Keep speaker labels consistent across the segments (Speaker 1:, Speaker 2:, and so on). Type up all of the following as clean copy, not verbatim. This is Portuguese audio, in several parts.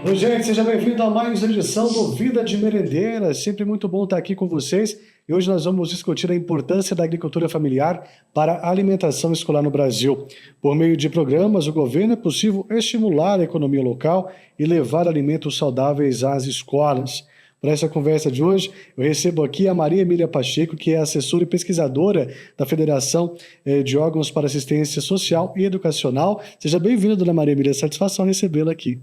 Speaker 1: Oi, gente, seja bem-vindo a mais uma edição do Vida de Merendeira. Sempre muito bom estar aqui com vocês. E hoje nós vamos discutir a importância da agricultura familiar para a alimentação escolar no Brasil. Por meio de programas, o governo é possível estimular a economia local e levar alimentos saudáveis às escolas. Para essa conversa de hoje, eu recebo aqui a Maria Emília Pacheco, que é assessora e pesquisadora da Federação de Órgãos para Assistência Social e Educacional. Seja bem-vinda, dona Maria Emília. Satisfação recebê-la aqui.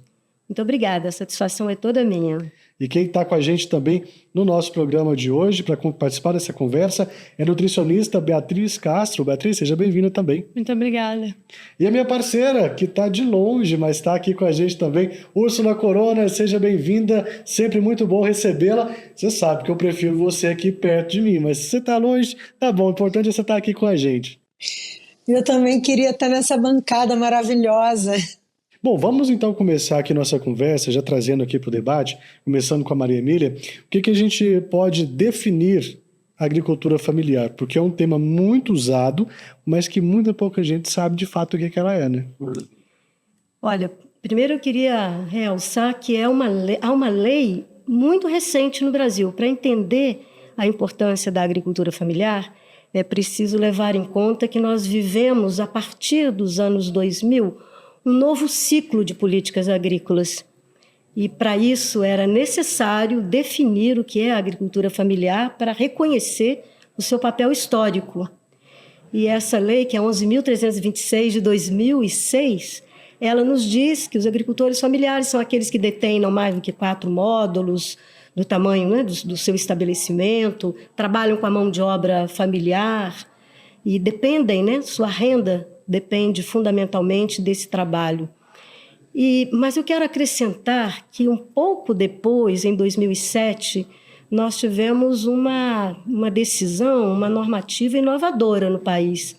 Speaker 2: Muito obrigada, a satisfação é toda minha.
Speaker 1: E quem está com a gente também no nosso programa de hoje, para participar dessa conversa, é a nutricionista Beatriz Castro. Beatriz, seja bem-vinda também.
Speaker 3: Muito obrigada.
Speaker 1: E a minha parceira, que está de longe, mas está aqui com a gente também, Úrsula Corona, seja bem-vinda. Sempre muito bom recebê-la. Você sabe que eu prefiro você aqui perto de mim, mas se você está longe, tá bom. O importante é você estar aqui com a gente.
Speaker 4: Eu também queria estar nessa bancada maravilhosa.
Speaker 1: Bom, vamos então começar aqui nossa conversa, já trazendo aqui para o debate, começando com a Maria Emília, o que a gente pode definir a agricultura familiar? Porque é um tema muito usado, mas que muita pouca gente sabe de fato o que ela é, né?
Speaker 2: Olha, primeiro eu queria realçar que há uma lei muito recente no Brasil. Para entender a importância da agricultura familiar, é preciso levar em conta que nós vivemos, a partir dos anos 2000, um novo ciclo de políticas agrícolas. E, para isso, era necessário definir o que é a agricultura familiar para reconhecer o seu papel histórico. E essa lei, que é 11.326 de 2006, ela nos diz que os agricultores familiares são aqueles que detêm não mais do que 4 módulos do tamanho, né, do seu estabelecimento, trabalham com a mão de obra familiar e dependem, né, sua renda depende fundamentalmente desse trabalho. Mas eu quero acrescentar que um pouco depois, em 2007, nós tivemos uma decisão, uma normativa inovadora no país.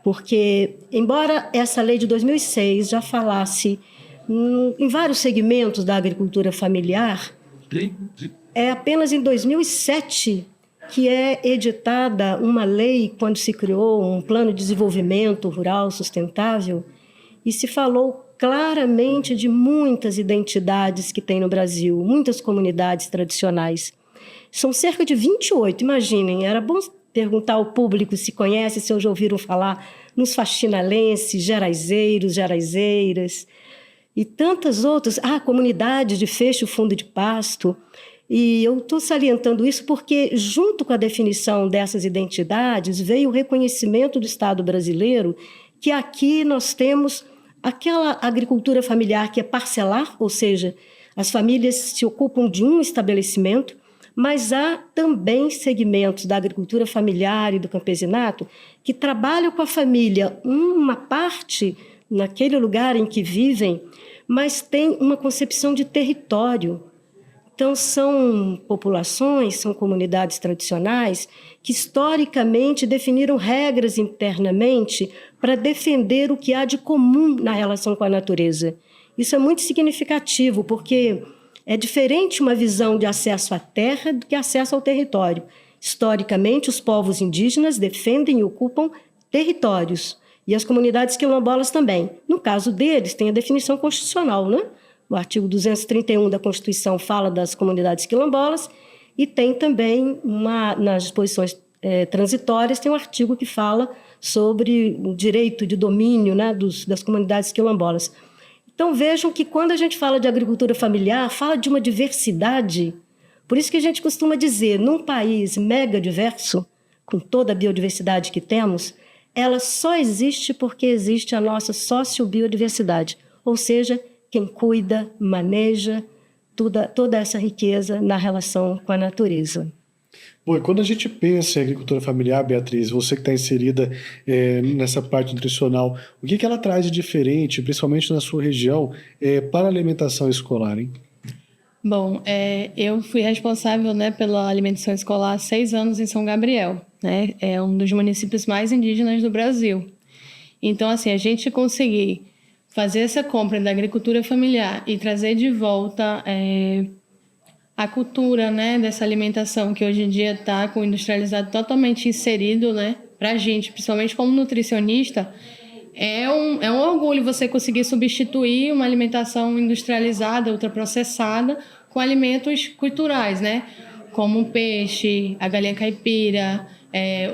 Speaker 2: Porque, embora essa lei de 2006 já falasse em vários segmentos da agricultura familiar, é apenas em 2007 que é editada uma lei quando se criou um plano de desenvolvimento rural sustentável e se falou claramente de muitas identidades que tem no Brasil, muitas comunidades tradicionais. São cerca de 28, imaginem, era bom perguntar ao público se conhece, se já ouviram falar nos faxinalenses, geraizeiros, geraizeiras e tantas outras, comunidades de fecho fundo de pasto. E eu estou salientando isso porque, junto com a definição dessas identidades, veio o reconhecimento do Estado brasileiro que aqui nós temos aquela agricultura familiar que é parcelar, ou seja, as famílias se ocupam de um estabelecimento, mas há também segmentos da agricultura familiar e do campesinato que trabalham com a família, uma parte naquele lugar em que vivem, mas tem uma concepção de território. Então, são populações, são comunidades tradicionais que historicamente definiram regras internamente para defender o que há de comum na relação com a natureza. Isso é muito significativo, porque é diferente uma visão de acesso à terra do que acesso ao território. Historicamente, os povos indígenas defendem e ocupam territórios, e as comunidades quilombolas também. No caso deles, tem a definição constitucional, né? O artigo 231 da Constituição fala das comunidades quilombolas e tem também, nas disposições transitórias, tem um artigo que fala sobre o direito de domínio, né, das comunidades quilombolas. Então, vejam que quando a gente fala de agricultura familiar, fala de uma diversidade. Por isso que a gente costuma dizer, num país mega diverso, com toda a biodiversidade que temos, ela só existe porque existe a nossa sociobiodiversidade, ou seja, quem cuida, maneja toda essa riqueza na relação com a natureza.
Speaker 1: Bom, e quando a gente pensa em agricultura familiar, Beatriz, você que está inserida nessa parte nutricional, o que ela traz de diferente, principalmente na sua região, para a alimentação escolar, hein?
Speaker 3: Bom, eu fui responsável, né, pela alimentação escolar há 6 anos em São Gabriel, né? É um dos municípios mais indígenas do Brasil. Então, assim, a gente conseguir fazer essa compra da agricultura familiar e trazer de volta a cultura, né, dessa alimentação que hoje em dia está com o industrializado totalmente inserido, né, para a gente, principalmente como nutricionista, é um orgulho você conseguir substituir uma alimentação industrializada, ultraprocessada, com alimentos culturais, né? Como o peixe, a galinha caipira,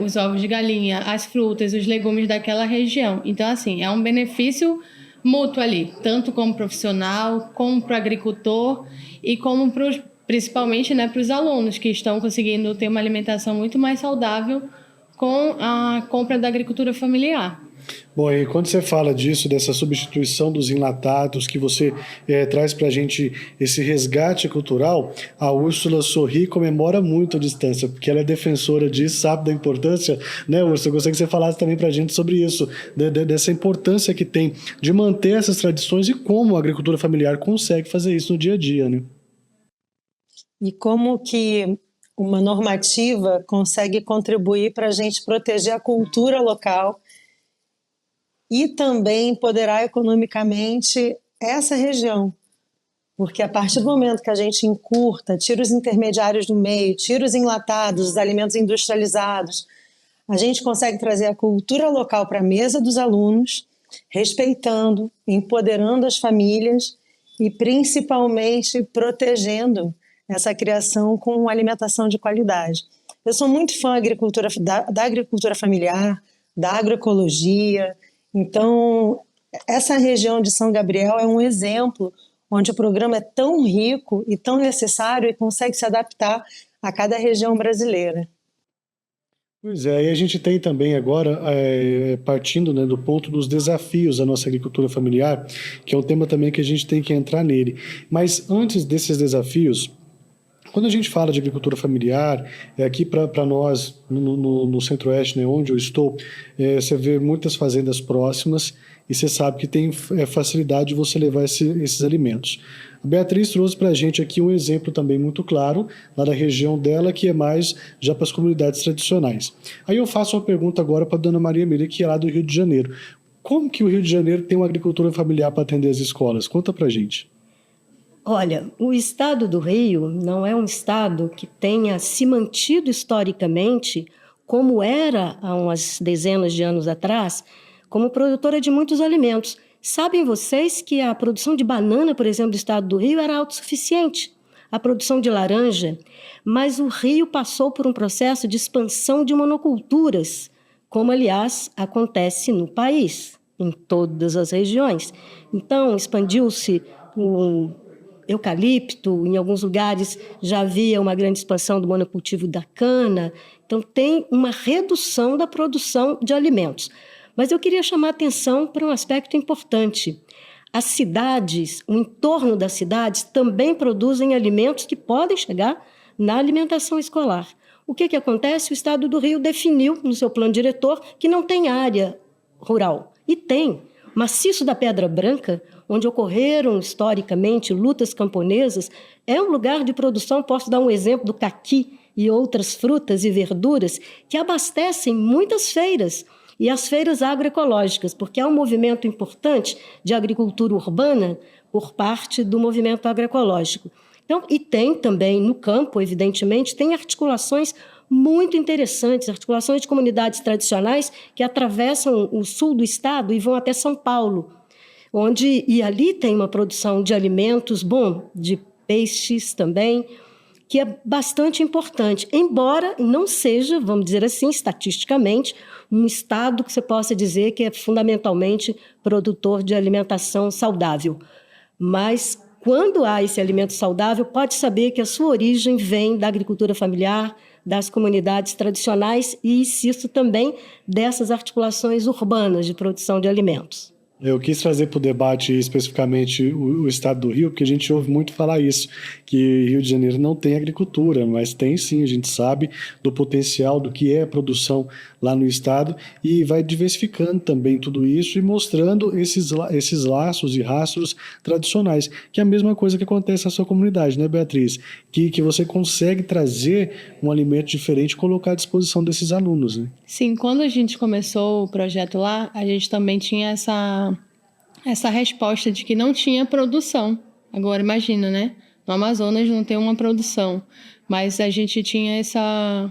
Speaker 3: os ovos de galinha, as frutas, os legumes daquela região. Então, assim, é um benefício mútuo ali, tanto como profissional, como para o agricultor e como principalmente, né, para os alunos que estão conseguindo ter uma alimentação muito mais saudável com a compra da agricultura familiar.
Speaker 1: Bom, e quando você fala disso, dessa substituição dos enlatados, que você traz para a gente esse resgate cultural, a Úrsula sorri e comemora muito a distância, porque ela é defensora disso, sabe da importância, né, Úrsula? Eu gostaria que você falasse também para a gente sobre isso, dessa importância que tem de manter essas tradições e como a agricultura familiar consegue fazer isso no dia a dia, né?
Speaker 4: E como que uma normativa consegue contribuir para a gente proteger a cultura local e também empoderar economicamente essa região. Porque a partir do momento que a gente encurta, tira os intermediários do meio, tira os enlatados, os alimentos industrializados, a gente consegue trazer a cultura local para a mesa dos alunos, respeitando, empoderando as famílias e principalmente protegendo essa criação com alimentação de qualidade. Eu sou muito fã da agricultura familiar, da agroecologia. Então, essa região de São Gabriel é um exemplo onde o programa é tão rico e tão necessário e consegue se adaptar a cada região brasileira.
Speaker 1: Pois é, e a gente tem também agora, partindo, né, do ponto dos desafios da nossa agricultura familiar, que é um tema também que a gente tem que entrar nele. Mas antes desses desafios, quando a gente fala de agricultura familiar, aqui para nós, no Centro-Oeste, né, onde eu estou, você vê muitas fazendas próximas e você sabe que tem facilidade de você levar esses alimentos. A Beatriz trouxe para a gente aqui um exemplo também muito claro, lá da região dela, que é mais já para as comunidades tradicionais. Aí eu faço uma pergunta agora para a dona Maria Emília, que é lá do Rio de Janeiro. Como que o Rio de Janeiro tem uma agricultura familiar para atender as escolas? Conta para a gente.
Speaker 2: Olha, o estado do Rio não é um estado que tenha se mantido historicamente, como era há umas dezenas de anos atrás, como produtora de muitos alimentos. Sabem vocês que a produção de banana, por exemplo, do estado do Rio era autossuficiente, a produção de laranja, mas o Rio passou por um processo de expansão de monoculturas, como, aliás, acontece no país, em todas as regiões. Então, expandiu-se o eucalipto, em alguns lugares já havia uma grande expansão do monocultivo da cana. Então, tem uma redução da produção de alimentos. Mas eu queria chamar a atenção para um aspecto importante. As cidades, o entorno das cidades, também produzem alimentos que podem chegar na alimentação escolar. O que acontece? O Estado do Rio definiu no seu plano diretor que não tem área rural. E tem. Maciço da Pedra Branca, onde ocorreram historicamente lutas camponesas, é um lugar de produção, posso dar um exemplo do caqui e outras frutas e verduras, que abastecem muitas feiras, e as feiras agroecológicas, porque há um movimento importante de agricultura urbana por parte do movimento agroecológico. Então, e tem também no campo, evidentemente, tem articulações muito interessantes, articulações de comunidades tradicionais que atravessam o sul do estado e vão até São Paulo, e ali tem uma produção de alimentos, de peixes também, que é bastante importante, embora não seja, vamos dizer assim, estatisticamente, um estado que você possa dizer que é fundamentalmente produtor de alimentação saudável. Mas, quando há esse alimento saudável, pode saber que a sua origem vem da agricultura familiar, das comunidades tradicionais e, insisto, também dessas articulações urbanas de produção de alimentos.
Speaker 1: Eu quis trazer para o debate especificamente o estado do Rio, porque a gente ouve muito falar isso, que Rio de Janeiro não tem agricultura, mas tem sim, a gente sabe do potencial do que é a produção lá no estado e vai diversificando também tudo isso e mostrando esses laços e rastros tradicionais, que é a mesma coisa que acontece na sua comunidade, né, Beatriz? Que você consegue trazer um alimento diferente e colocar à disposição desses alunos, né?
Speaker 3: Sim, quando a gente começou o projeto lá, a gente também tinha essa resposta de que não tinha produção. Agora, imagina, né? No Amazonas não tem uma produção, mas a gente tinha essa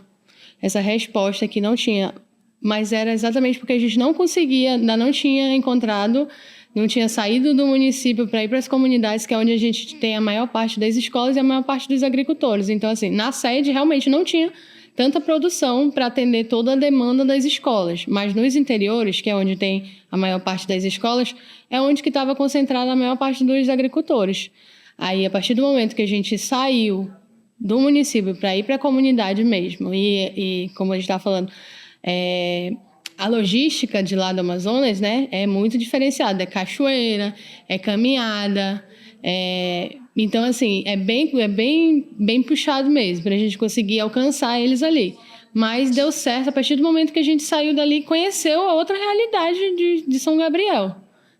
Speaker 3: resposta que não tinha. mas era exatamente porque a gente não conseguia, ainda não tinha encontrado, não tinha saído do município para ir para as comunidades, que é onde a gente tem a maior parte das escolas e a maior parte dos agricultores. Então, assim, na sede realmente não tinha tanta produção para atender toda a demanda das escolas, mas nos interiores, que é onde tem a maior parte das escolas, é onde que estava concentrada a maior parte dos agricultores. Aí, a partir do momento que a gente saiu do município para ir para a comunidade mesmo, e como a gente estava falando, a logística de lá do Amazonas, né, é muito diferenciada. É cachoeira, é caminhada, então, assim, é bem puxado mesmo para a gente conseguir alcançar eles ali. Mas deu certo a partir do momento que a gente saiu dali e conheceu a outra realidade de São Gabriel,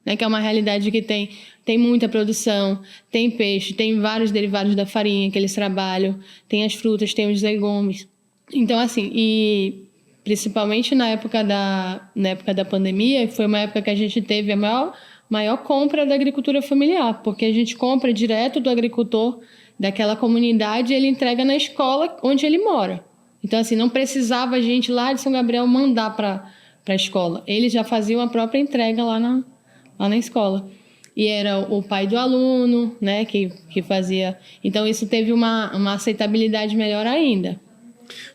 Speaker 3: né, que é uma realidade que tem muita produção, tem peixe, tem vários derivados da farinha que eles trabalham, tem as frutas, tem os legumes. Então, assim, e principalmente na época da pandemia, foi uma época que a gente teve a maior compra da agricultura familiar, porque a gente compra direto do agricultor daquela comunidade e ele entrega na escola onde ele mora. Então, assim, não precisava a gente lá de São Gabriel mandar para a escola. Eles já faziam a própria entrega lá na escola. E era o pai do aluno, né, que fazia. Então, isso teve uma aceitabilidade melhor ainda.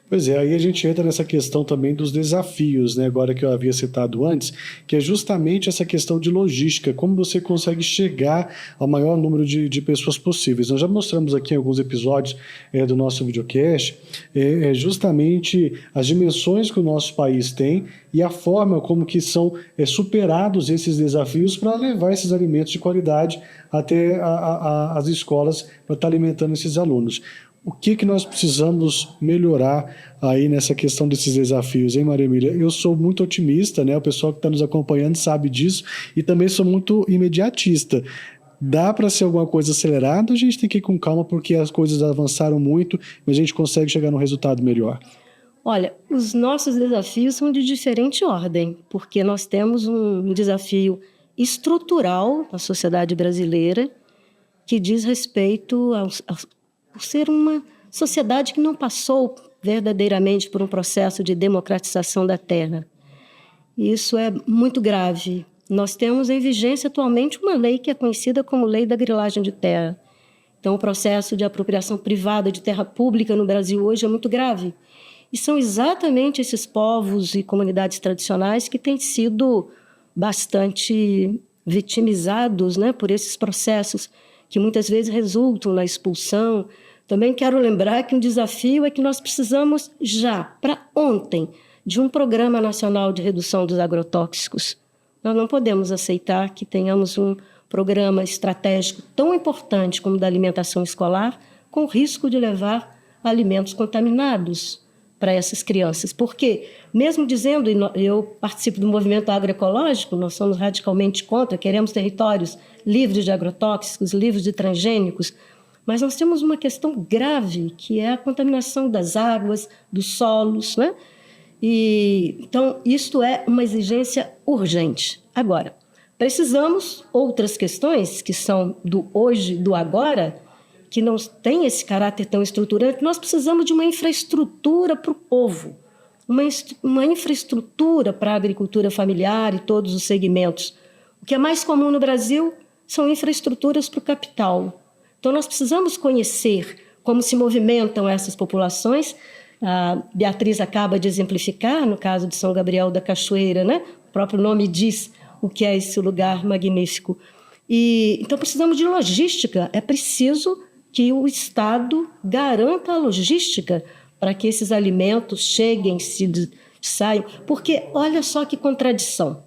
Speaker 1: Pois é, aí a gente entra nessa questão também dos desafios, né, agora que eu havia citado antes, que é justamente essa questão de logística, como você consegue chegar ao maior número de pessoas possíveis. Nós já mostramos aqui em alguns episódios do nosso videocast justamente as dimensões que o nosso país tem e a forma como que são superados esses desafios para levar esses alimentos de qualidade até as escolas para estar alimentando esses alunos. O que nós precisamos melhorar aí nessa questão desses desafios, hein, Maria Emília? Eu sou muito otimista, né? O pessoal que está nos acompanhando sabe disso, e também sou muito imediatista. Dá para ser alguma coisa acelerada, a gente tem que ir com calma, porque as coisas avançaram muito, mas a gente consegue chegar num resultado melhor.
Speaker 2: Olha, os nossos desafios são de diferente ordem, porque nós temos um desafio estrutural na sociedade brasileira que diz respeito por ser uma sociedade que não passou verdadeiramente por um processo de democratização da terra. Isso é muito grave. Nós temos em vigência atualmente uma lei que é conhecida como Lei da Grilagem de Terra. Então, o processo de apropriação privada de terra pública no Brasil hoje é muito grave. E são exatamente esses povos e comunidades tradicionais que têm sido bastante vitimizados, né, por esses processos que muitas vezes resultam na expulsão. Também quero lembrar que um desafio é que nós precisamos já, para ontem, de um Programa Nacional de Redução dos Agrotóxicos. Nós não podemos aceitar que tenhamos um programa estratégico tão importante como o da alimentação escolar, com risco de levar alimentos contaminados para essas crianças. Porque, mesmo dizendo, eu participo do movimento agroecológico, nós somos radicalmente contra, queremos territórios livres de agrotóxicos, livres de transgênicos, mas nós temos uma questão grave, que é a contaminação das águas, dos solos, né? Então, isto é uma exigência urgente. Agora, precisamos outras questões que são do hoje, do agora, que não têm esse caráter tão estruturante. Nós precisamos de uma infraestrutura para o povo, uma infraestrutura para a agricultura familiar e todos os segmentos. O que é mais comum no Brasil são infraestruturas para o capital. Então, nós precisamos conhecer como se movimentam essas populações. A Beatriz acaba de exemplificar, no caso de São Gabriel da Cachoeira, né? O próprio nome diz o que é esse lugar magnífico. Então, precisamos de logística. É preciso que o Estado garanta a logística para que esses alimentos cheguem, saiam. Porque, olha só que contradição.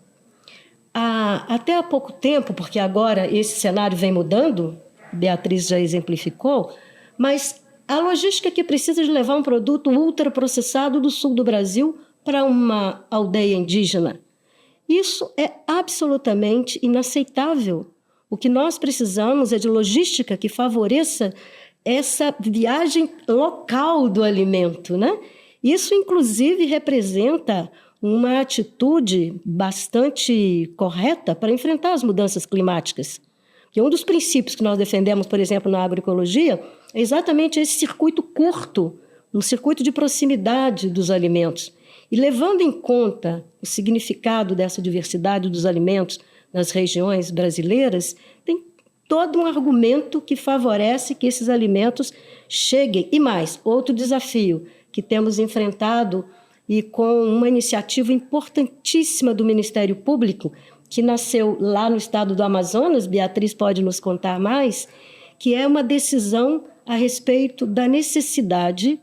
Speaker 2: Até há pouco tempo, porque agora esse cenário vem mudando, Beatriz já exemplificou, mas a logística que precisa de levar um produto ultraprocessado do sul do Brasil para uma aldeia indígena. Isso é absolutamente inaceitável. O que nós precisamos é de logística que favoreça essa viagem local do alimento, né? Isso, inclusive, representa uma atitude bastante correta para enfrentar as mudanças climáticas. Porque um dos princípios que nós defendemos, por exemplo, na agroecologia, é exatamente esse circuito curto, um circuito de proximidade dos alimentos. E levando em conta o significado dessa diversidade dos alimentos nas regiões brasileiras, tem todo um argumento que favorece que esses alimentos cheguem. E mais, outro desafio que temos enfrentado e com uma iniciativa importantíssima do Ministério Público, que nasceu lá no estado do Amazonas, Beatriz pode nos contar mais, que é uma decisão a respeito da necessidade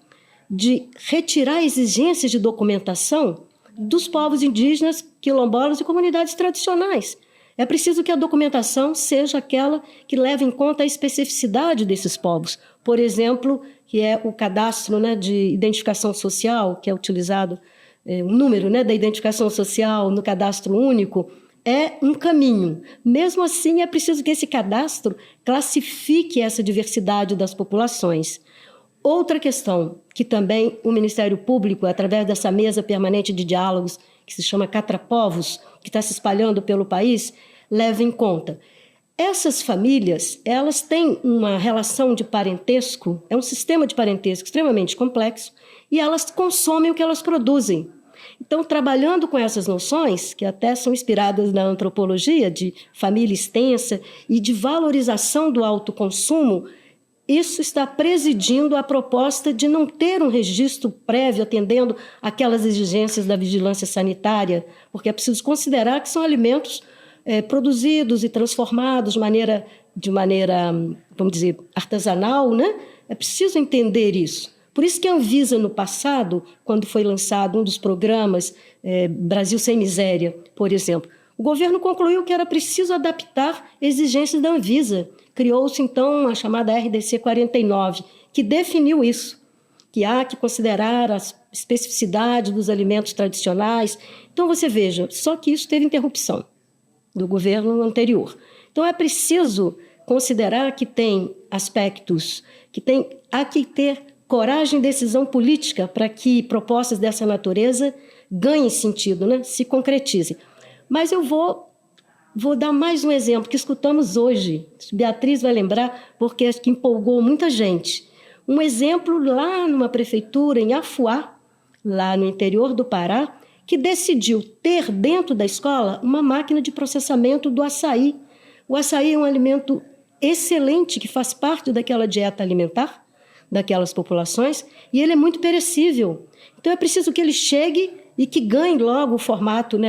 Speaker 2: de retirar exigências de documentação dos povos indígenas, quilombolas e comunidades tradicionais. É preciso que a documentação seja aquela que leve em conta a especificidade desses povos. Por exemplo, que é o cadastro, né, de identificação social, que é utilizado, o número, né, da identificação social no cadastro único, é um caminho. Mesmo assim, é preciso que esse cadastro classifique essa diversidade das populações. Outra questão que também o Ministério Público, através dessa mesa permanente de diálogos, que se chama Catrapovos, que está se espalhando pelo país, leva em conta. Essas famílias, elas têm uma relação de parentesco, é um sistema de parentesco extremamente complexo, e elas consomem o que elas produzem. Então, trabalhando com essas noções, que até são inspiradas na antropologia, de família extensa e de valorização do autoconsumo, isso está presidindo a proposta de não ter um registro prévio atendendo aquelas exigências da vigilância sanitária, porque é preciso considerar que são alimentos produzidos e transformados de maneira, vamos dizer, artesanal, né? É preciso entender isso. Por isso que a Anvisa, no passado, quando foi lançado um dos programas, Brasil Sem Miséria, por exemplo, o governo concluiu que era preciso adaptar exigências da Anvisa. Criou-se, então, a chamada RDC 49, que definiu isso, que há que considerar a especificidade dos alimentos tradicionais. Então, você veja, só que isso teve interrupção do governo anterior. Então, é preciso considerar que tem aspectos, há que ter coragem e decisão política para que propostas dessa natureza ganhem sentido, né? Se concretizem. Mas eu vou dar mais um exemplo que escutamos hoje. Beatriz vai lembrar, porque acho que empolgou muita gente. Um exemplo lá numa prefeitura em Afuá, lá no interior do Pará, que decidiu ter dentro da escola uma máquina de processamento do açaí. O açaí é um alimento excelente que faz parte daquela dieta alimentar daquelas populações e ele é muito perecível. Então é preciso que ele chegue e que ganhe logo o formato, né,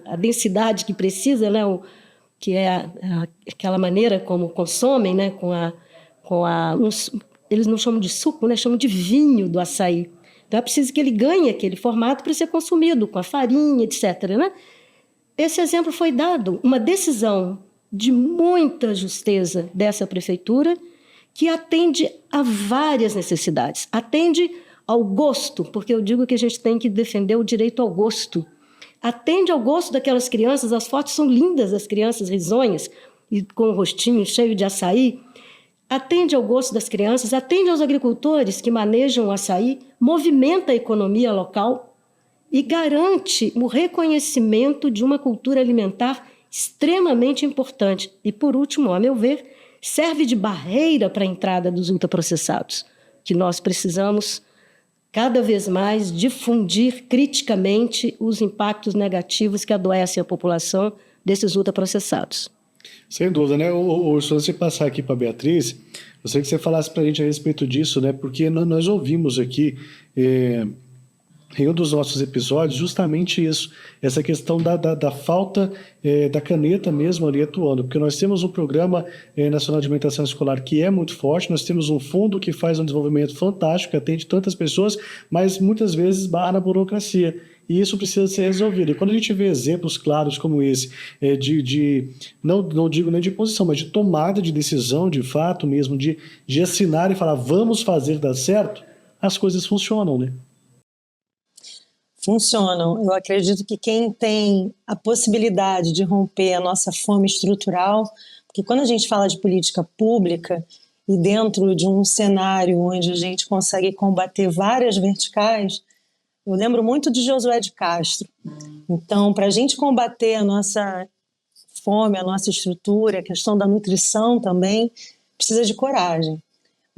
Speaker 2: a densidade que precisa, né, que é aquela maneira como consomem, né, eles não chamam de suco, né, chamam de vinho do açaí. Então é preciso que ele ganhe aquele formato para ser consumido com a farinha, etc., né? Esse exemplo foi dado, uma decisão de muita justeza dessa prefeitura que atende a várias necessidades, atende ao gosto, porque eu digo que a gente tem que defender o direito ao gosto. Atende ao gosto daquelas crianças, as fotos são lindas, as crianças risonhas, e com o rostinho cheio de açaí. Atende ao gosto das crianças, atende aos agricultores que manejam o açaí, movimenta a economia local e garante o reconhecimento de uma cultura alimentar extremamente importante. E, por último, a meu ver, serve de barreira para a entrada dos ultraprocessados, que nós precisamos cada vez mais difundir criticamente os impactos negativos que adoecem a população desses ultraprocessados.
Speaker 1: Sem dúvida, né? Se você passar aqui para a Beatriz, eu gostaria que você falasse para a gente a respeito disso, né? Porque nós ouvimos aqui em um dos nossos episódios justamente isso, essa questão da falta da caneta mesmo ali atuando, porque nós temos um programa nacional de alimentação escolar que é muito forte, nós temos um fundo que faz um desenvolvimento fantástico, que atende tantas pessoas, mas muitas vezes barra na burocracia. E isso precisa ser resolvido. E quando a gente vê exemplos claros como esse, não digo nem de posição, mas de tomada de decisão, de fato mesmo, de assinar e falar, vamos fazer dar certo, as coisas funcionam, né?
Speaker 4: Funcionam. Eu acredito que quem tem a possibilidade de romper a nossa fome estrutural, porque quando a gente fala de política pública e dentro de um cenário onde a gente consegue combater várias verticais, eu lembro muito de Josué de Castro. Então, para a gente combater a nossa fome, a nossa estrutura, a questão da nutrição também, precisa de coragem.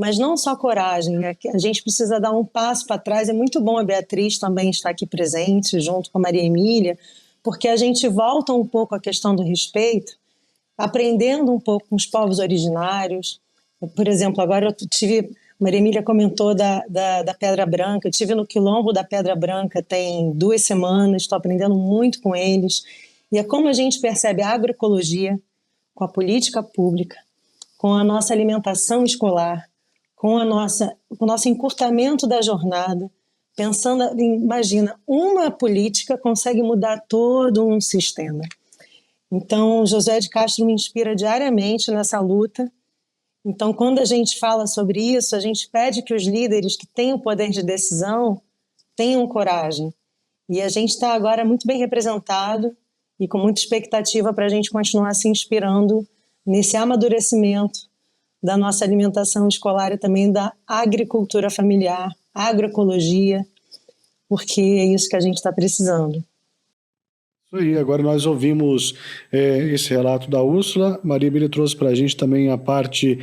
Speaker 4: mas não só coragem, é que a gente precisa dar um passo para trás. É muito bom a Beatriz também estar aqui presente, junto com a Maria Emília, porque a gente volta um pouco à questão do respeito, aprendendo um pouco com os povos originários. Por exemplo, agora eu tive... Maria Emília comentou da Pedra Branca. Eu estive no Quilombo da Pedra Branca tem 2 semanas, estou aprendendo muito com eles. E é como a gente percebe a agroecologia com a política pública, com a nossa alimentação escolar, com o nosso encurtamento da jornada, pensando, imagina, uma política consegue mudar todo um sistema. Então, Josué de Castro me inspira diariamente nessa luta. Então, quando a gente fala sobre isso, a gente pede que os líderes que têm o poder de decisão tenham coragem. E a gente está agora muito bem representado e com muita expectativa para a gente continuar se inspirando nesse amadurecimento da nossa alimentação escolar e também da agricultura familiar, agroecologia, porque é isso que a gente está precisando.
Speaker 1: Isso aí, agora nós ouvimos esse relato da Úrsula. Maria Emília trouxe para a gente também a parte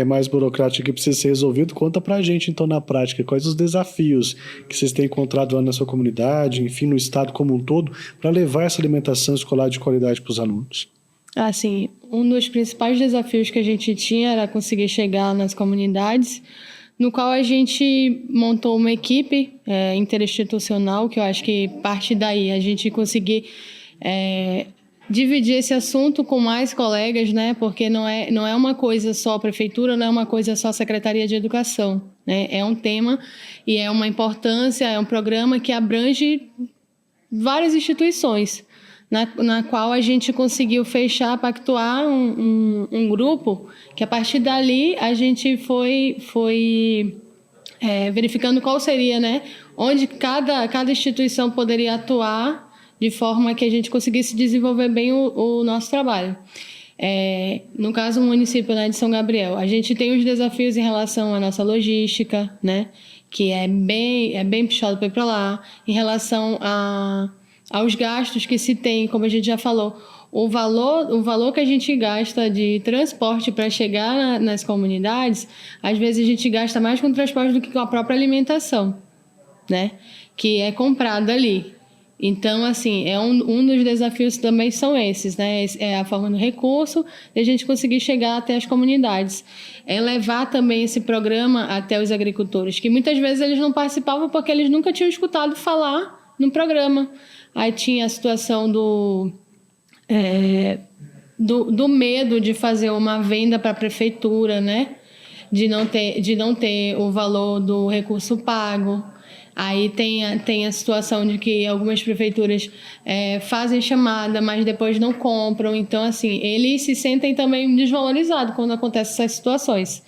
Speaker 1: mais burocrática que precisa ser resolvida. Conta para a gente, então, na prática, quais os desafios que vocês têm encontrado lá na sua comunidade, enfim, no estado como um todo, para levar essa alimentação escolar de qualidade para os alunos.
Speaker 3: Assim, um dos principais desafios que a gente tinha era conseguir chegar nas comunidades, no qual a gente montou uma equipe interinstitucional, que eu acho que parte daí a gente conseguir dividir esse assunto com mais colegas, né? Porque não é uma coisa só a prefeitura, não é uma coisa só a Secretaria de Educação, né? É um tema e é uma importância, é um programa que abrange várias instituições, na qual a gente conseguiu fechar, pactuar um grupo, que a partir dali a gente foi verificando qual seria, né, onde cada instituição poderia atuar de forma que a gente conseguisse desenvolver bem o nosso trabalho. No caso, o município, né, de São Gabriel, a gente tem os desafios em relação à nossa logística, né, que é bem puxado para ir para lá, em relação aos gastos que se tem, como a gente já falou, o valor que a gente gasta de transporte para chegar nas comunidades, às vezes a gente gasta mais com o transporte do que com a própria alimentação, né? Que é comprada ali. Então, assim, um dos desafios também são esses, né? É a forma do recurso de a gente conseguir chegar até as comunidades. É levar também esse programa até os agricultores, que muitas vezes eles não participavam porque eles nunca tinham escutado falar no programa. Aí tinha a situação do medo de fazer uma venda para a prefeitura, né? De não ter o valor do recurso pago. Aí tem a situação de que algumas prefeituras fazem chamada, mas depois não compram. Então, assim, eles se sentem também desvalorizados quando acontecem essas situações.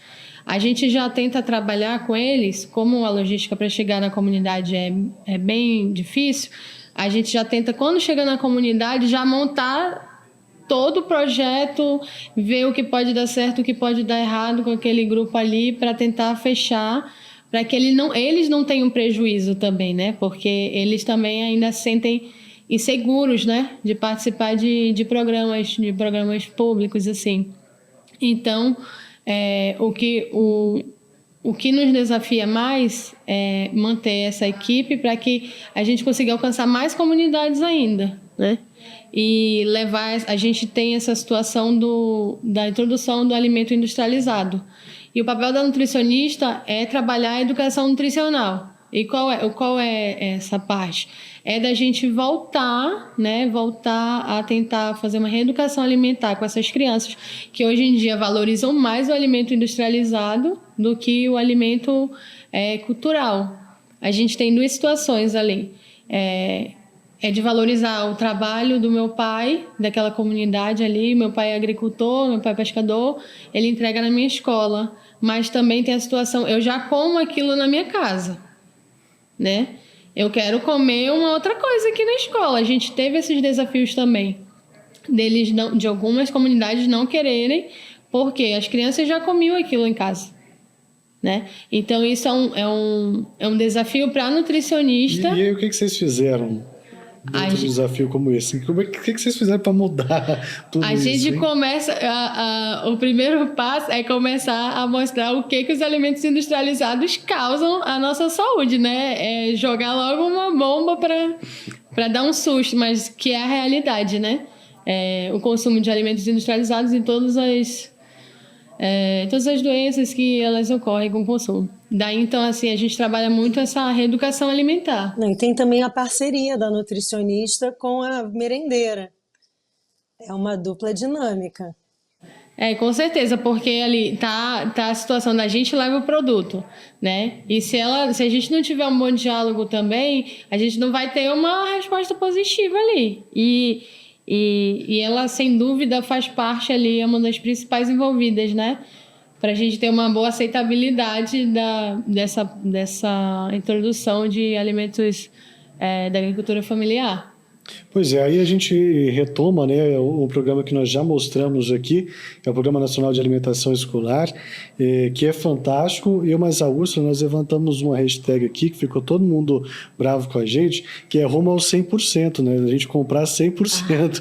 Speaker 3: A gente já tenta trabalhar com eles, como a logística para chegar na comunidade é bem difícil, a gente já tenta, quando chega na comunidade, já montar todo o projeto, ver o que pode dar certo, o que pode dar errado com aquele grupo ali, para tentar fechar, para que eles não tenham prejuízo também, né? Porque eles também ainda se sentem inseguros, né? De participar de programas públicos, assim. Então, o que nos desafia mais é manter essa equipe para que a gente consiga alcançar mais comunidades ainda, né? E a gente tem essa situação da introdução do alimento industrializado. E o papel da nutricionista é trabalhar a educação nutricional. E qual é essa parte? É da gente voltar a tentar fazer uma reeducação alimentar com essas crianças que hoje em dia valorizam mais o alimento industrializado do que o alimento cultural. A gente tem 2 situações ali. É de valorizar o trabalho do meu pai, daquela comunidade ali. Meu pai é agricultor, meu pai é pescador, ele entrega na minha escola. Mas também tem a situação, eu já como aquilo na minha casa, né? Eu quero comer uma outra coisa aqui na escola. A gente teve esses desafios também, de algumas comunidades não quererem, porque as crianças já comiam aquilo em casa, né? Então isso é um desafio para a nutricionista.
Speaker 1: E aí, o que vocês fizeram dentro de um desafio como esse? O que vocês fizeram para mudar tudo isso?
Speaker 3: A gente
Speaker 1: hein?
Speaker 3: começa... o primeiro passo é começar a mostrar o que os alimentos industrializados causam à nossa saúde, né? É jogar logo uma bomba para dar um susto, mas que é a realidade, né? O consumo de alimentos industrializados e todas as doenças que elas ocorrem com o consumo. Daí, então, assim, a gente trabalha muito essa reeducação alimentar.
Speaker 4: E tem também a parceria da nutricionista com a merendeira. É uma dupla dinâmica.
Speaker 3: Com certeza, porque ali tá a situação da gente leva o produto, né? E se a gente não tiver um bom diálogo também, a gente não vai ter uma resposta positiva ali. E ela, sem dúvida, faz parte ali, é uma das principais envolvidas, né? Para a gente ter uma boa aceitabilidade dessa introdução de alimentos da agricultura familiar.
Speaker 1: Pois é, aí a gente retoma, né, o programa que nós já mostramos aqui, que é o Programa Nacional de Alimentação Escolar, que é fantástico. Eu mais a Úrsula, nós levantamos uma hashtag aqui, que ficou todo mundo bravo com a gente, que é rumo aos 100%, né, a gente comprar 100%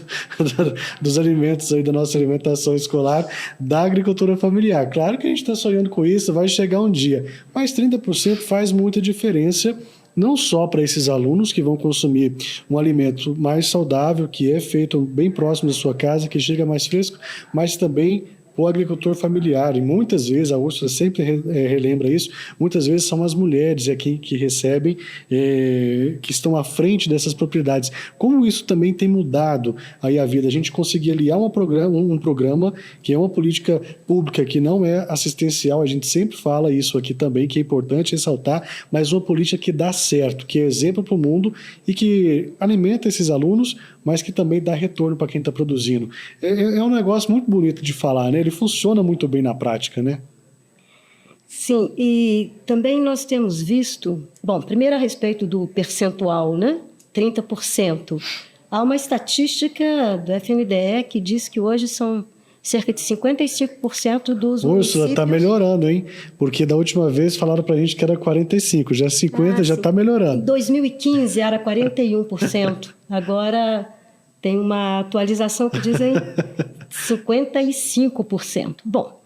Speaker 1: dos alimentos aí da nossa alimentação escolar da agricultura familiar. Claro que a gente está sonhando com isso, vai chegar um dia, mas 30% faz muita diferença, não só para esses alunos que vão consumir um alimento mais saudável, que é feito bem próximo da sua casa, que chega mais fresco, mas também o agricultor familiar. E muitas vezes, a Úrsula sempre relembra isso, muitas vezes são as mulheres aqui que recebem, que estão à frente dessas propriedades. Como isso também tem mudado aí a vida? A gente conseguir aliar um programa que é uma política pública, que não é assistencial, a gente sempre fala isso aqui também, que é importante ressaltar, mas uma política que dá certo, que é exemplo para o mundo e que alimenta esses alunos, mas que também dá retorno para quem está produzindo. É um negócio muito bonito de falar, né? Ele funciona muito bem na prática, né?
Speaker 2: Sim, e também nós temos visto... Bom, primeiro a respeito do percentual, né? 30%. Há uma estatística do FNDE que diz que hoje são cerca de 55% dos municípios...
Speaker 1: Úrsula, está melhorando, hein? Porque da última vez falaram para a gente que era 45%, já 50% já está melhorando.
Speaker 2: Em 2015 era 41%, agora tem uma atualização que dizem 55%. Bom,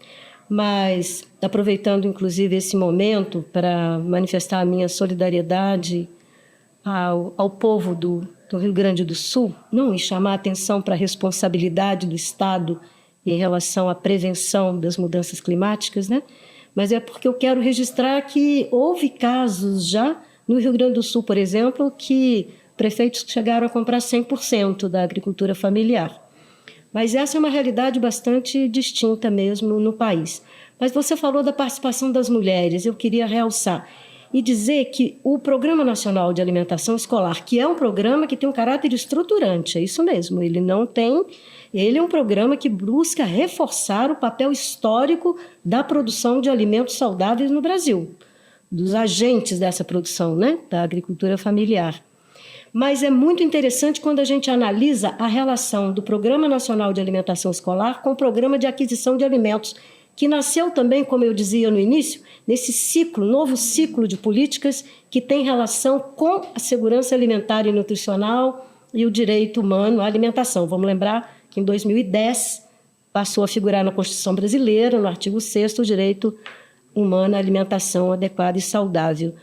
Speaker 2: mas aproveitando inclusive esse momento para manifestar a minha solidariedade ao povo do Rio Grande do Sul, não, e chamar a atenção para a responsabilidade do Estado em relação à prevenção das mudanças climáticas, né? Mas é porque eu quero registrar que houve casos já no Rio Grande do Sul, por exemplo, que prefeitos chegaram a comprar 100% da agricultura familiar. Mas essa é uma realidade bastante distinta mesmo no país. Mas você falou da participação das mulheres, eu queria realçar e dizer que o Programa Nacional de Alimentação Escolar, que é um programa que tem um caráter estruturante, é isso mesmo, ele é um programa que busca reforçar o papel histórico da produção de alimentos saudáveis no Brasil, dos agentes dessa produção, né, da agricultura familiar. Mas é muito interessante quando a gente analisa a relação do Programa Nacional de Alimentação Escolar com o Programa de Aquisição de Alimentos, que nasceu também, como eu dizia no início, nesse novo ciclo de políticas que tem relação com a segurança alimentar e nutricional e o direito humano à alimentação. Vamos lembrar que em 2010 passou a figurar na Constituição brasileira, no artigo 6º, o direito humano à alimentação adequada e saudável.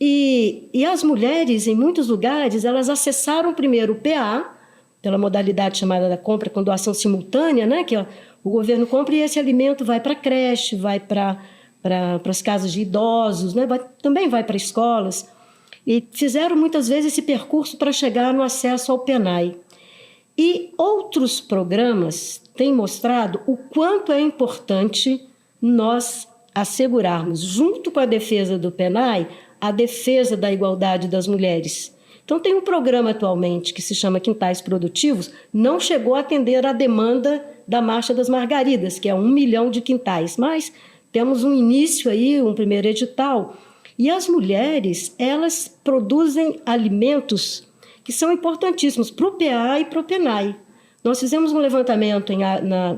Speaker 2: E as mulheres, em muitos lugares, elas acessaram primeiro o PA, pela modalidade chamada da compra com doação simultânea, né? Que o governo compra e esse alimento vai para a creche, vai para as casas de idosos, né? Também vai para escolas. E fizeram muitas vezes esse percurso para chegar no acesso ao PENAI. E outros programas têm mostrado o quanto é importante nós assegurarmos, junto com a defesa do PENAI, a defesa da igualdade das mulheres. Então, tem um programa atualmente que se chama Quintais Produtivos, não chegou a atender a demanda da Marcha das Margaridas, que é 1 milhão de quintais, mas temos um início aí, um primeiro edital, e as mulheres, elas produzem alimentos que são importantíssimos para o PA e para o PENAI. Nós fizemos um levantamento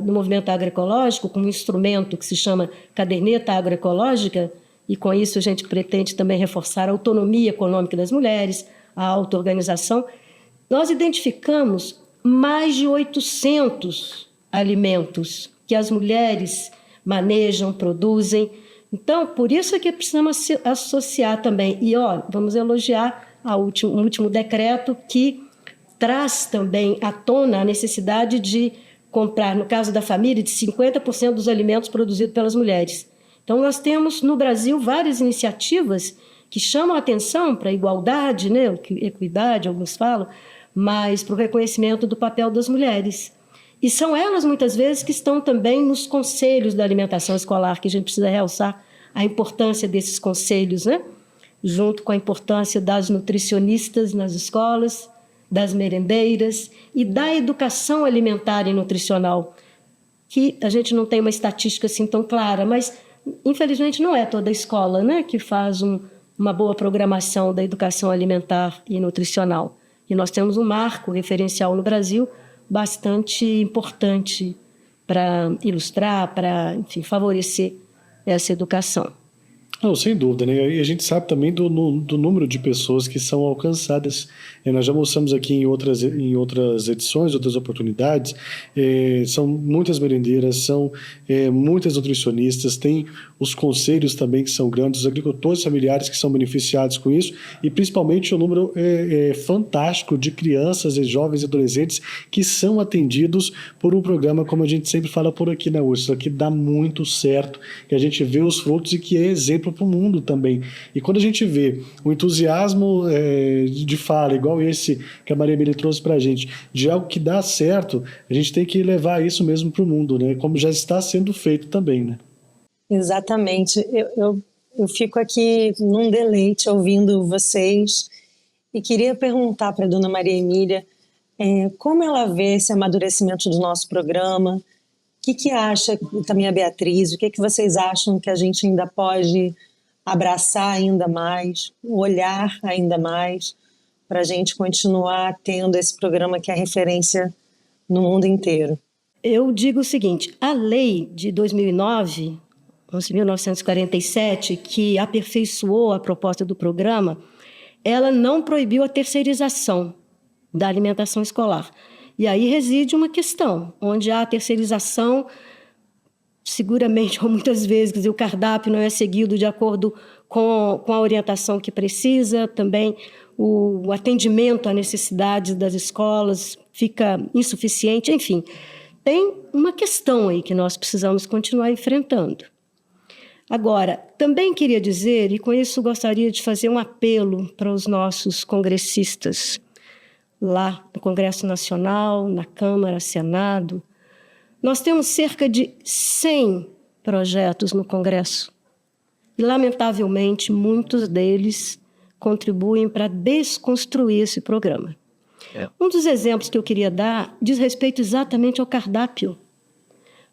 Speaker 2: no movimento agroecológico com um instrumento que se chama Caderneta Agroecológica, e com isso a gente pretende também reforçar a autonomia econômica das mulheres, a auto-organização. nós identificamos mais de 800 alimentos que as mulheres manejam, produzem. Então, por isso é que precisamos associar também. E, vamos elogiar o último decreto que traz também à tona a necessidade de comprar, no caso da família, de 50% dos alimentos produzidos pelas mulheres. Então, nós temos no Brasil várias iniciativas que chamam a atenção para a igualdade, né? Equidade, alguns falam, mas para o reconhecimento do papel das mulheres. E são elas, muitas vezes, que estão também nos conselhos da alimentação escolar, que a gente precisa realçar a importância desses conselhos, né? Junto com a importância das nutricionistas nas escolas, das merendeiras e da educação alimentar e nutricional, que a gente não tem uma estatística assim tão clara, mas, infelizmente, não é toda a escola, né, que faz uma boa programação da educação alimentar e nutricional. E nós temos um marco referencial no Brasil bastante importante para ilustrar, para, enfim, favorecer essa educação.
Speaker 1: Não, sem dúvida, né? E a gente sabe também do número de pessoas que são alcançadas. Nós já mostramos aqui em outras edições, outras oportunidades, são muitas merendeiras, são muitas nutricionistas, tem os conselhos também que são grandes, os agricultores familiares que são beneficiados com isso, e principalmente o número fantástico de crianças e jovens e adolescentes que são atendidos por um programa, como a gente sempre fala por aqui, né, Úrsula, que dá muito certo, que a gente vê os frutos e que é exemplo para o mundo também. E quando a gente vê o entusiasmo de fala, igual esse que a Maria Emília trouxe para a gente, de algo que dá certo, a gente tem que levar isso mesmo para o mundo, né? Como já está sendo feito também, né?
Speaker 4: Exatamente. Eu fico aqui num deleite ouvindo vocês e queria perguntar para a dona Maria Emília como ela vê esse amadurecimento do nosso programa. O que acha, também a Beatriz, o que vocês acham que a gente ainda pode abraçar ainda mais, olhar ainda mais, para a gente continuar tendo esse programa que é referência no mundo inteiro?
Speaker 2: Eu digo o seguinte, a lei de 2009, 11.947, que aperfeiçoou a proposta do programa, ela não proibiu a terceirização da alimentação escolar. E aí reside uma questão, onde há a terceirização, seguramente, ou muitas vezes, quer dizer, o cardápio não é seguido de acordo com a orientação que precisa, também o atendimento às necessidades das escolas fica insuficiente, enfim. Tem uma questão aí que nós precisamos continuar enfrentando. Agora, também queria dizer, e com isso gostaria de fazer um apelo para os nossos congressistas, lá no Congresso Nacional, na Câmara, Senado. Nós temos cerca de 100 projetos no Congresso. E, lamentavelmente, muitos deles contribuem para desconstruir esse programa. Um dos exemplos que eu queria dar diz respeito exatamente ao cardápio.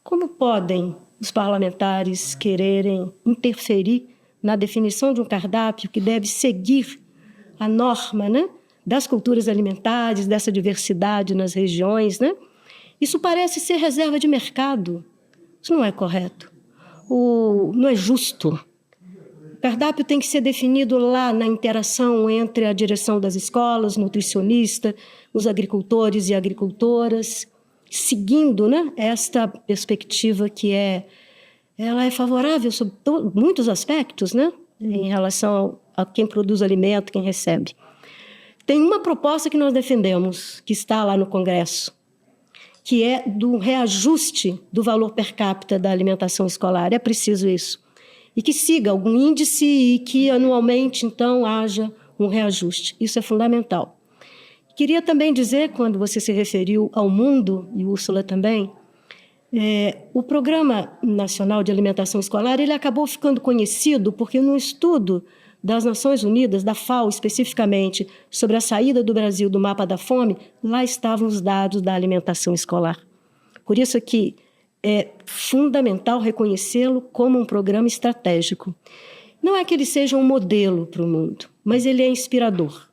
Speaker 2: Como podem os parlamentares quererem interferir na definição de um cardápio que deve seguir a norma, né, das culturas alimentares, dessa diversidade nas regiões, né? Isso parece ser reserva de mercado. Isso não é correto. Não é justo. O cardápio tem que ser definido lá na interação entre a direção das escolas, nutricionista, os agricultores e agricultoras, seguindo, né, esta perspectiva que ela é favorável sobre muitos aspectos, né, em relação a quem produz alimento, quem recebe. Tem uma proposta que nós defendemos, que está lá no Congresso, que é do reajuste do valor per capita da alimentação escolar. É preciso isso. E que siga algum índice e que anualmente, então, haja um reajuste. Isso é fundamental. Queria também dizer, quando você se referiu ao mundo, e Úrsula também, o Programa Nacional de Alimentação Escolar ele acabou ficando conhecido porque no estudo das Nações Unidas, da FAO especificamente, sobre a saída do Brasil do mapa da fome, lá estavam os dados da alimentação escolar. Por isso que é fundamental reconhecê-lo como um programa estratégico. Não é que ele seja um modelo para o mundo, mas ele é inspirador.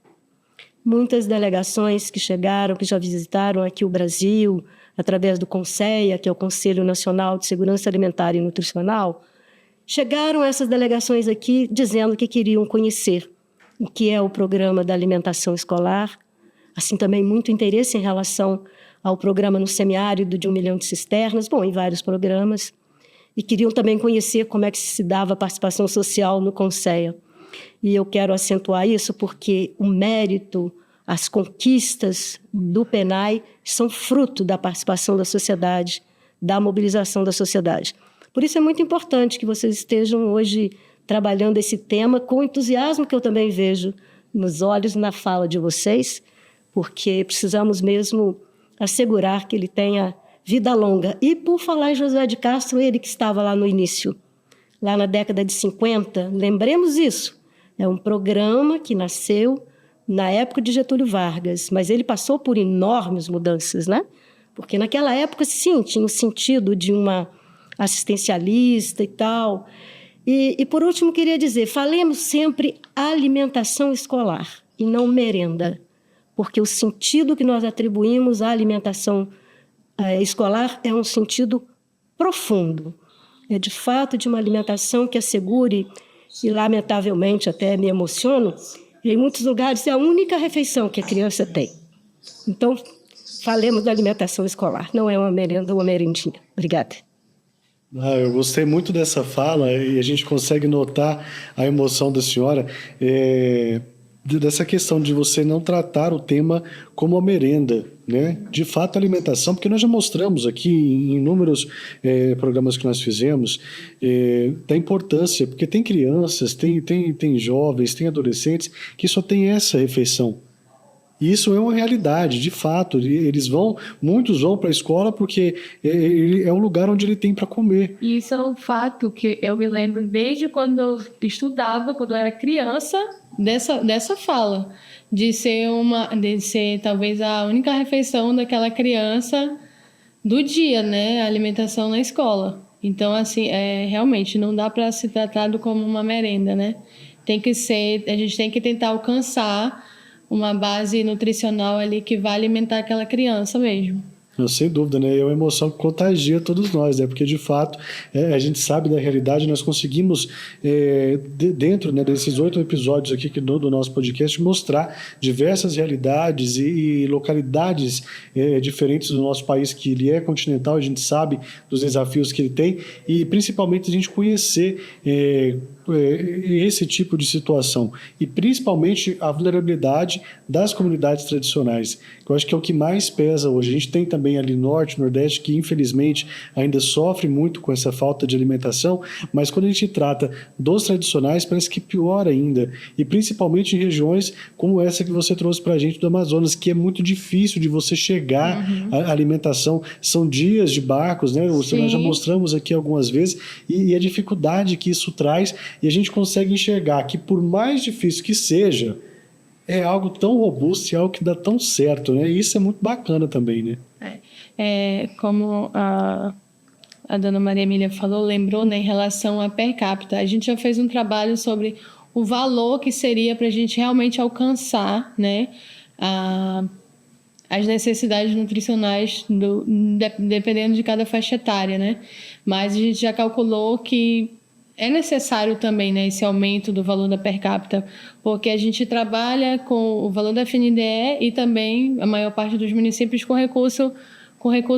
Speaker 2: Muitas delegações que chegaram, que já visitaram aqui o Brasil, através do CONSEA, que é o Conselho Nacional de Segurança Alimentar e Nutricional, chegaram essas delegações aqui dizendo que queriam conhecer o que é o programa da alimentação escolar, assim também muito interesse em relação ao programa no semiárido de 1 milhão de cisternas, bom, em vários programas, e queriam também conhecer como é que se dava a participação social no Conceia. E eu quero acentuar isso porque o mérito, as conquistas do PENAI são fruto da participação da sociedade, da mobilização da sociedade. Por isso é muito importante que vocês estejam hoje trabalhando esse tema com o entusiasmo que eu também vejo nos olhos e na fala de vocês, porque precisamos mesmo assegurar que ele tenha vida longa. E por falar em José de Castro, ele que estava lá no início, lá na década de 50, lembremos isso, é um programa que nasceu na época de Getúlio Vargas, mas ele passou por enormes mudanças, né? Porque naquela época, sim, tinha o sentido de uma assistencialista e tal. E por último, queria dizer, falemos sempre alimentação escolar e não merenda, porque o sentido que nós atribuímos à alimentação escolar é um sentido profundo. É, de fato, de uma alimentação que assegure, e lamentavelmente até me emociono, em muitos lugares é a única refeição que a criança tem. Então, falemos da alimentação escolar, não é uma merenda ou uma merendinha. Obrigada.
Speaker 1: Eu gostei muito dessa fala e a gente consegue notar a emoção da senhora dessa questão de você não tratar o tema como a merenda, né? De fato, a alimentação, porque nós já mostramos aqui em inúmeros programas que nós fizemos da importância, porque tem crianças, tem jovens, tem adolescentes que só tem essa refeição. E isso é uma realidade, de fato. Muitos vão para a escola porque é o lugar onde ele tem para comer.
Speaker 3: E isso é um fato que eu me lembro desde quando eu estudava, quando eu era criança, dessa fala. De ser talvez a única refeição daquela criança do dia, né? A alimentação na escola. Então, assim, realmente não dá para ser tratado como uma merenda, né? A gente tem que tentar alcançar uma base nutricional ali que vai alimentar aquela criança mesmo.
Speaker 1: Sem dúvida, né? É uma emoção que contagia todos nós, né? Porque, de fato, a gente sabe da realidade, nós conseguimos, dentro, né, desses 8 episódios aqui do nosso podcast, mostrar diversas realidades e localidades diferentes do nosso país, que ele é continental, a gente sabe dos desafios que ele tem, e principalmente a gente conhecer esse tipo de situação e principalmente a vulnerabilidade das comunidades tradicionais, que eu acho que é o que mais pesa hoje. A gente tem também ali Norte, Nordeste, que infelizmente ainda sofre muito com essa falta de alimentação, mas quando a gente trata dos tradicionais parece que pior ainda, e principalmente em regiões como essa que você trouxe para a gente do Amazonas, que é muito difícil de você chegar à alimentação, são dias de barcos, né? Nós já mostramos aqui algumas vezes, e a dificuldade que isso traz. E a gente consegue enxergar que, por mais difícil que seja, é algo tão robusto e algo que dá tão certo, né? E isso é muito bacana também, né?
Speaker 3: Como a dona Maria Emília falou, lembrou, né, em relação a per capita. A gente já fez um trabalho sobre o valor que seria para a gente realmente alcançar, né, as necessidades nutricionais dependendo de cada faixa etária, né? Mas a gente já calculou que é necessário também, né, esse aumento do valor da per capita, porque a gente trabalha com o valor da FNDE e também a maior parte dos municípios com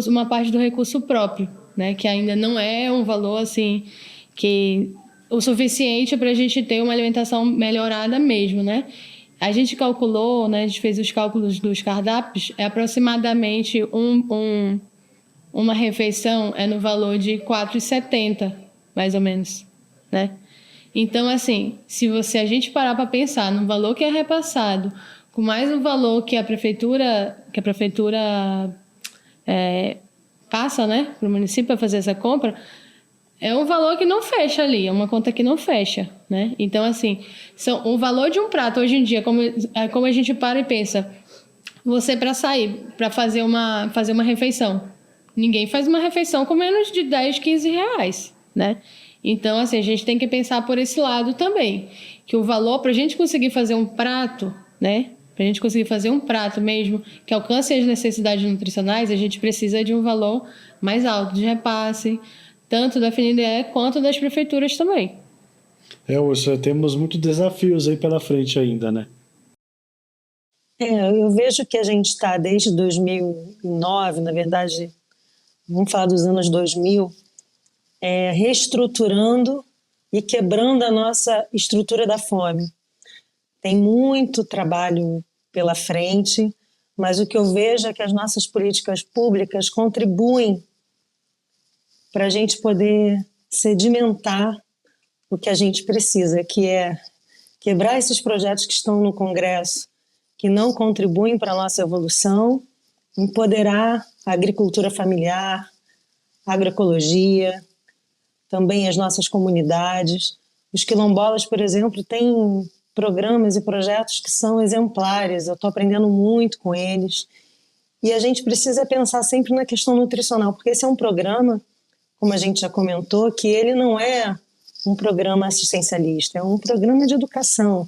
Speaker 3: uma parte do recurso próprio, né, que ainda não é um valor assim que o suficiente para a gente ter uma alimentação melhorada mesmo, né? A gente calculou, né, a gente fez os cálculos dos cardápios, aproximadamente uma refeição no valor de R$ 4,70, mais ou menos. Né? Então, assim, se a gente parar para pensar no valor que é repassado, com mais um valor que a prefeitura passa, né, para o município para fazer essa compra, é um valor que não fecha ali, é uma conta que não fecha, né? Então, assim, o valor de um prato hoje em dia, como a gente para e pensa, você para sair, para fazer uma refeição, ninguém faz uma refeição com menos de 10, 15 reais, né? Então, assim, a gente tem que pensar por esse lado também, que o valor, para a gente conseguir fazer um prato, né? Para a gente conseguir fazer um prato mesmo que alcance as necessidades nutricionais, a gente precisa de um valor mais alto de repasse, tanto da FNDE quanto das prefeituras também.
Speaker 1: Úrsula, temos muitos desafios aí pela frente ainda, né?
Speaker 4: Eu vejo que a gente está desde 2009, na verdade, vamos falar dos anos 2000, reestruturando e quebrando a nossa estrutura da fome. Tem muito trabalho pela frente, mas o que eu vejo é que as nossas políticas públicas contribuem para a gente poder sedimentar o que a gente precisa, que é quebrar esses projetos que estão no Congresso, que não contribuem para a nossa evolução, empoderar a agricultura familiar, a agroecologia, também as nossas comunidades. Os quilombolas, por exemplo, têm programas e projetos que são exemplares, eu estou aprendendo muito com eles. E a gente precisa pensar sempre na questão nutricional, porque esse é um programa, como a gente já comentou, que ele não é um programa assistencialista, é um programa de educação,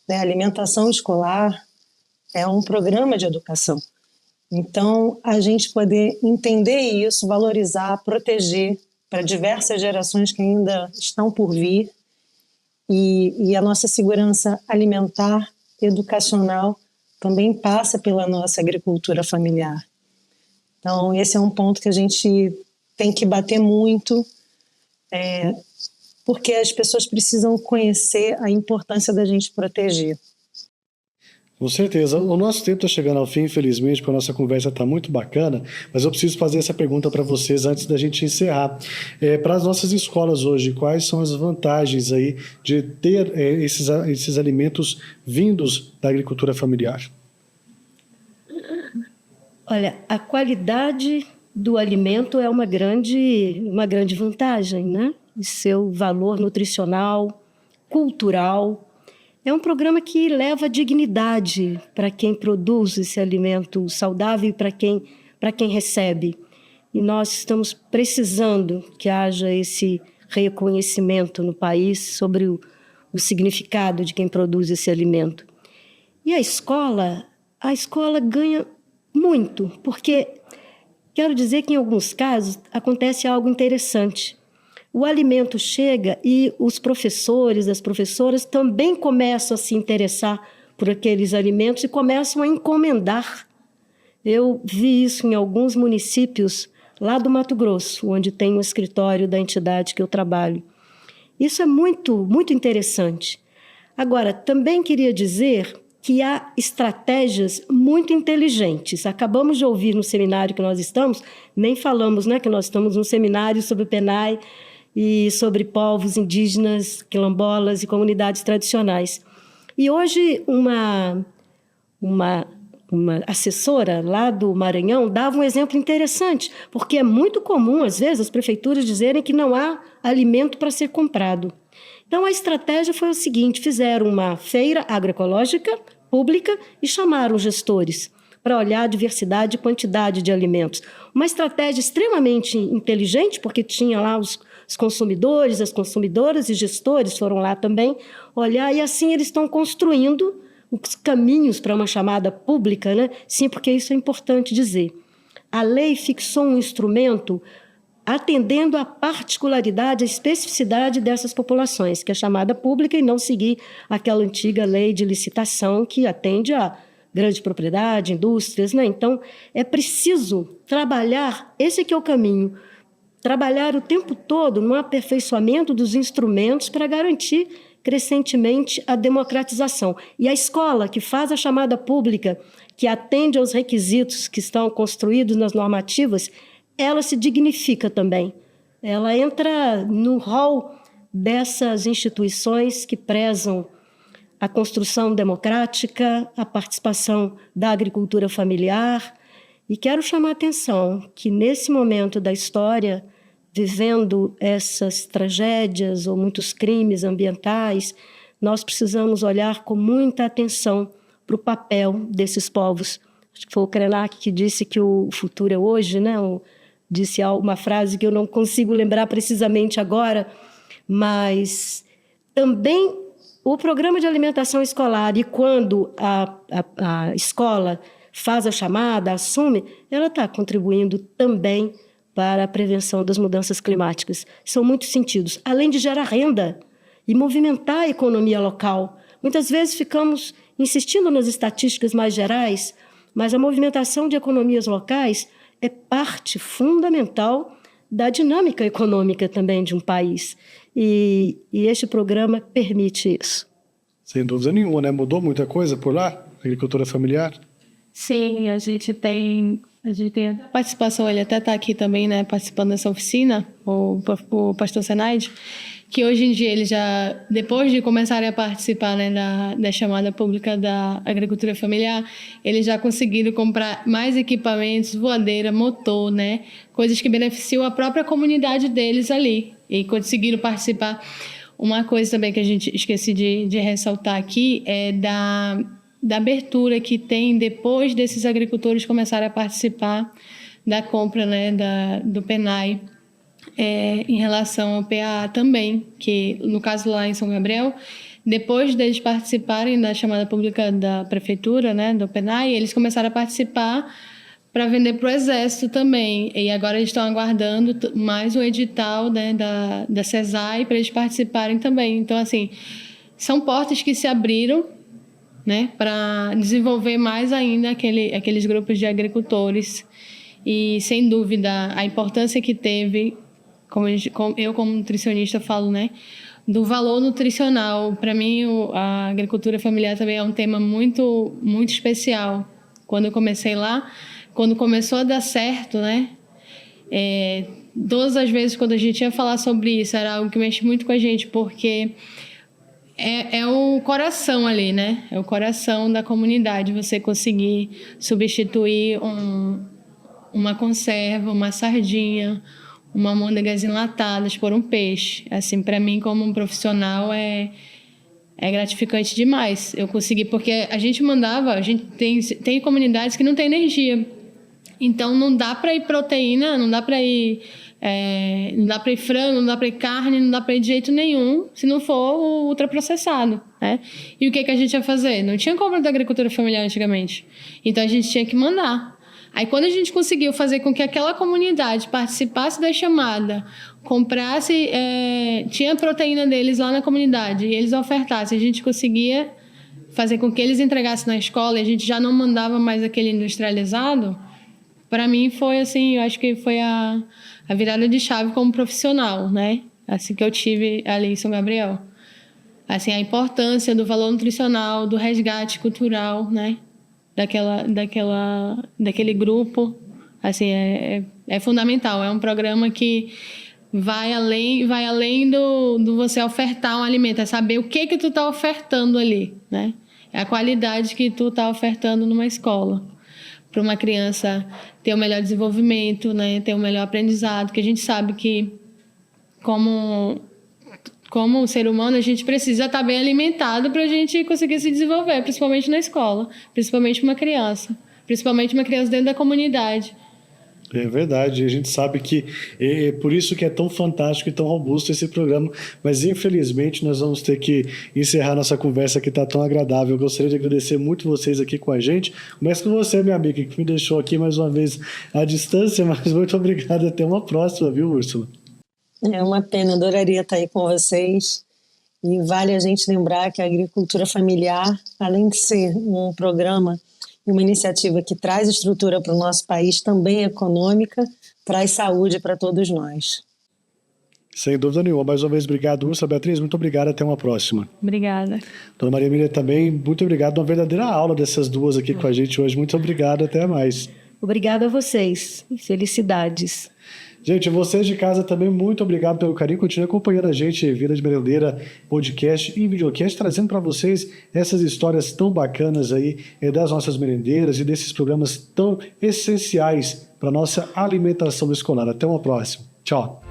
Speaker 4: né? A alimentação escolar é um programa de educação. Então, a gente poder entender isso, valorizar, proteger para diversas gerações que ainda estão por vir, e a nossa segurança alimentar, educacional, também passa pela nossa agricultura familiar. Então, esse é um ponto que a gente tem que bater muito, porque as pessoas precisam conhecer a importância da gente proteger.
Speaker 1: Com certeza. O nosso tempo está chegando ao fim, infelizmente, porque a nossa conversa está muito bacana, mas eu preciso fazer essa pergunta para vocês antes da gente encerrar. Para as nossas escolas hoje, quais são as vantagens aí de ter esses alimentos vindos da agricultura familiar?
Speaker 2: Olha, a qualidade do alimento é uma grande vantagem, né? O seu valor nutricional, cultural. É um programa que leva dignidade para quem produz esse alimento saudável e para quem recebe. E nós estamos precisando que haja esse reconhecimento no país sobre o significado de quem produz esse alimento. E a escola ganha muito, porque quero dizer que em alguns casos acontece algo interessante. O alimento chega e os professores, as professoras também começam a se interessar por aqueles alimentos e começam a encomendar. Eu vi isso em alguns municípios lá do Mato Grosso, onde tem um escritório da entidade que eu trabalho. Isso é muito, muito interessante. Agora, também queria dizer que há estratégias muito inteligentes. Acabamos de ouvir no seminário que nós estamos, nem falamos, né, que nós estamos num seminário sobre o PNAE, e sobre povos indígenas, quilombolas e comunidades tradicionais. E hoje uma assessora lá do Maranhão dava um exemplo interessante, porque é muito comum, às vezes, as prefeituras dizerem que não há alimento para ser comprado. Então, a estratégia foi o seguinte: fizeram uma feira agroecológica pública e chamaram gestores para olhar a diversidade e quantidade de alimentos. Uma estratégia extremamente inteligente, porque tinha lá os consumidores, as consumidoras e gestores foram lá também olhar, e assim eles estão construindo os caminhos para uma chamada pública, né? Sim, porque isso é importante dizer. A lei fixou um instrumento atendendo à particularidade, à especificidade dessas populações, que é chamada pública, e não seguir aquela antiga lei de licitação que atende a grande propriedade, indústrias, né? Então, é preciso trabalhar, esse aqui é o caminho, trabalhar o tempo todo no aperfeiçoamento dos instrumentos para garantir crescentemente a democratização. E a escola, que faz a chamada pública, que atende aos requisitos que estão construídos nas normativas, ela se dignifica também. Ela entra no rol dessas instituições que prezam a construção democrática, a participação da agricultura familiar. E quero chamar a atenção que, nesse momento da história, vivendo essas tragédias ou muitos crimes ambientais, nós precisamos olhar com muita atenção para o papel desses povos. Acho que foi o Krenak que disse que o futuro é hoje, né? Disse uma frase que eu não consigo lembrar precisamente agora, mas também o programa de alimentação escolar, e quando a escola faz a chamada, assume, ela está contribuindo também para a prevenção das mudanças climáticas. São muitos sentidos, além de gerar renda e movimentar a economia local. Muitas vezes ficamos insistindo nas estatísticas mais gerais, mas a movimentação de economias locais é parte fundamental da dinâmica econômica também de um país. E este programa permite isso.
Speaker 1: Sem dúvida nenhuma, né? Mudou muita coisa por lá, agricultura familiar?
Speaker 3: Sim, a gente tem a participação, ele até está aqui também, né, participando dessa oficina, o pastor Senaide, que hoje em dia ele já, depois de começarem a participar, né, da chamada pública da agricultura familiar, eles já conseguiram comprar mais equipamentos, voadeira, motor, né, coisas que beneficiam a própria comunidade deles ali, e conseguiram participar. Uma coisa também que a gente esqueci de ressaltar aqui é da abertura que tem depois desses agricultores começarem a participar da compra, né, do PENAI, em relação ao PAA também, que no caso lá em São Gabriel, depois deles participarem da chamada pública da prefeitura, né, do PENAI, eles começaram a participar para vender para o Exército também. E agora eles estão aguardando mais um edital, né, da CESAI para eles participarem também. Então, assim, são portas que se abriram, né, para desenvolver mais ainda aqueles grupos de agricultores. E, sem dúvida, a importância que teve, eu como nutricionista falo, né, do valor nutricional. Para mim, a agricultura familiar também é um tema muito, muito especial. Quando eu comecei lá, quando começou a dar certo, né, todas as vezes quando a gente ia falar sobre isso, era algo que mexe muito com a gente, porque é o coração ali, né? É o coração da comunidade, você conseguir substituir uma conserva, uma sardinha, uma almôndegas enlatadas por um peixe. Assim, para mim, como um profissional, é gratificante demais. Eu consegui, porque a gente tem comunidades que não tem energia. Então, não dá para ir proteína, não dá para ir frango, não dá para ir carne, não dá para ir de jeito nenhum, se não for o ultraprocessado, né? E o que a gente ia fazer? Não tinha compra da agricultura familiar antigamente. Então, a gente tinha que mandar. Aí, quando a gente conseguiu fazer com que aquela comunidade participasse da chamada, comprasse, tinha a proteína deles lá na comunidade, e eles ofertassem, a gente conseguia fazer com que eles entregassem na escola, e a gente já não mandava mais aquele industrializado. Para mim foi assim, eu acho que foi a virada de chave como profissional, né? Assim que eu tive ali em São Gabriel. Assim, a importância do valor nutricional, do resgate cultural, né? Daquele grupo, assim, é fundamental. É um programa que vai além do você ofertar um alimento, é saber o que tu tá ofertando ali, né? É a qualidade que tu tá ofertando numa escola, para uma criança ter um melhor desenvolvimento, né, ter um melhor aprendizado, que a gente sabe que, como ser humano, a gente precisa estar bem alimentado para a gente conseguir se desenvolver, principalmente na escola, principalmente uma criança dentro da comunidade.
Speaker 1: É verdade, a gente sabe que é por isso que é tão fantástico e tão robusto esse programa, mas infelizmente nós vamos ter que encerrar nossa conversa que está tão agradável. Eu gostaria de agradecer muito vocês aqui com a gente, começo com você, minha amiga, que me deixou aqui mais uma vez à distância, mas muito obrigado, até uma próxima, viu, Úrsula?
Speaker 4: É uma pena, adoraria estar aí com vocês, e vale a gente lembrar que a agricultura familiar, além de ser um programa e uma iniciativa que traz estrutura para o nosso país, também econômica, traz saúde para todos nós.
Speaker 1: Sem dúvida nenhuma. Mais uma vez, obrigado, Úrsula. Beatriz, muito obrigado. Até uma próxima.
Speaker 3: Obrigada.
Speaker 1: Dona Maria Emília também, muito obrigado. Uma verdadeira aula dessas duas aqui com a gente hoje. Muito obrigado. Até mais.
Speaker 2: Obrigada a vocês. Felicidades.
Speaker 1: Gente, vocês de casa também, muito obrigado pelo carinho. Continue acompanhando a gente, Vida de Merendeira, podcast e videocast, trazendo para vocês essas histórias tão bacanas aí das nossas merendeiras e desses programas tão essenciais para a nossa alimentação escolar. Até uma próxima. Tchau.